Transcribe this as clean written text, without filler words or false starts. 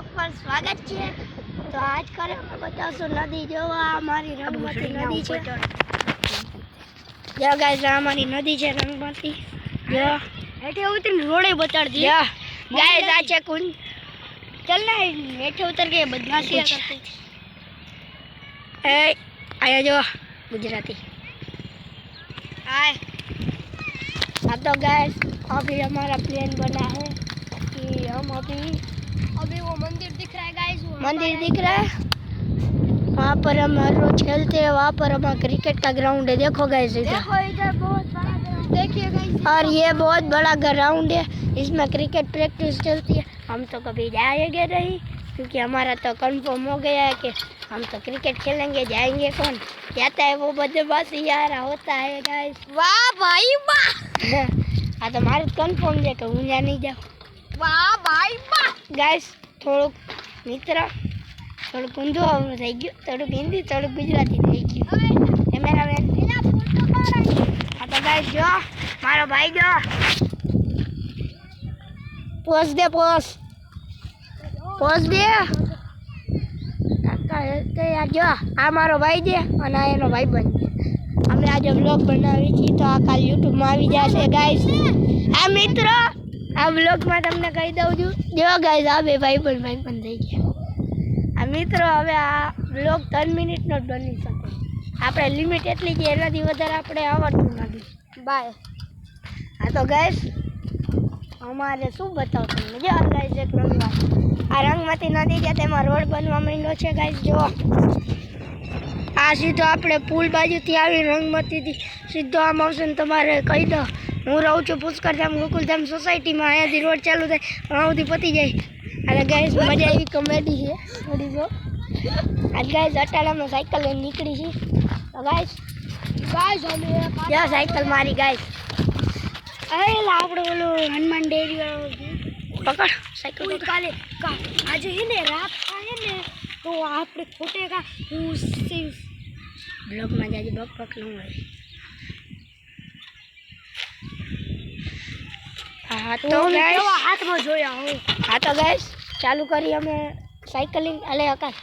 Blog પર સ્વાગત છે। તો આજ કરે બતાવશું નદી જોવા અમારી રંગમતી નદી છે। જો ગાઈસ આ અમારી નદી છે રંગમતી। જો હેઠે ઉતરીને રોડે બતાડ દી। गाइस आ છે કુંજ। चल ना હેઠે ઉતર के बदमाशी करते ए आया जो गुजराती आए। अब तो गाइस अभी हमारा प्लान बना है कि हम अभी वो मंदिर दिख रहा है गाइस, मंदिर दिख रहा है वहाँ पर हम हर रोज खेलते हैं। वहाँ पर हमारा क्रिकेट का ग्राउंड है। देखो गाइस देखो इधर बहुत बड़ा ग्राउंड देखिए गाइस, और ये बहुत बड़ा ग्राउंड है। इसमें क्रिकेट प्रैक्टिस चलती है। हम तो कभी जाएंगे नहीं क्योंकि हमारा तो कंफर्म हो गया है कि हम तो क्रिकेट खेलेंगे। जाएंगे कौन जाता है वो बदमाशी यार होता है गाइस। वाह भाई वाह हाँ तो मारे कंफर्म है कि हूँ नहीं जाऊँ। वाह भाई वाह गाइस थोड़ુંક મિત્ર થોડુંક ઊંધું આવડું થઈ ગયું, થોડુંક હિન્દી થોડુંક ગુજરાતી થઈ ગયું। કેમેરામેન હા તો ગાઈસ જો મારો ભાઈ જો પોઝ દે પોઝ દે જો આ મારો ભાઈ છે અને આ એનો ભાઈ બન છે। અમે આજે બ્લોગ બનાવી છીએ તો આ કાલ યુટ્યુબમાં આવી જશે ગાઈસ। આ મિત્રો આ બ્લોગમાં તમને કહી દઉં છું જો ગાઈસ આ બે ભાઈ બન થઈ ગયા। આ મિત્રો હવે આ બ્લોગ 3 મિનિટનો જ બની શકે। આપણે લિમિટ એટલી છે એનાથી વધારે આપણે આવડતું નથી। બાય હા તો ગાઈસ અમારે શું બતાવતું જો ગાઈસ એક રંગમાં આ રંગમતી નદી છે તેમાં રોડ બનવા માંડ્યો છે ગાઈસ। જો આ સીધો આપણે પુલ બાજુથી આવી રંગમતીથી સીધો આમ આવશે ને તમારે કહી દો હું રહું છું પુષ્કરધામ ગોકુલધામ સોસાયટીમાં। અહીંયાથી રોડ ચાલુ થાય પણ સુધી પતી જાય। અને ગાઈસ મજા આવી કોમેડી છે થોડી જો આજ ગાઈસ અટાણામાં સાયકલ લઈને નીકળી છે તો ગાઈસ અમે ક્યાં સાયકલ મારી ગાઈસ। અરે આપણે ઓલું હનુમાન ડેરી વાળો પકડ સાયકલ કાલે આજે હે ને રાત થાય ને તો આપણે ફૂટેગા બ્લોગમાં જાજે બક ન હોય। હા તો ગાઈસ હાથમાં જોયા હું। હા તો ગાઈસ ચાલુ કરી અમે સાયકલિંગ અલે આકાશ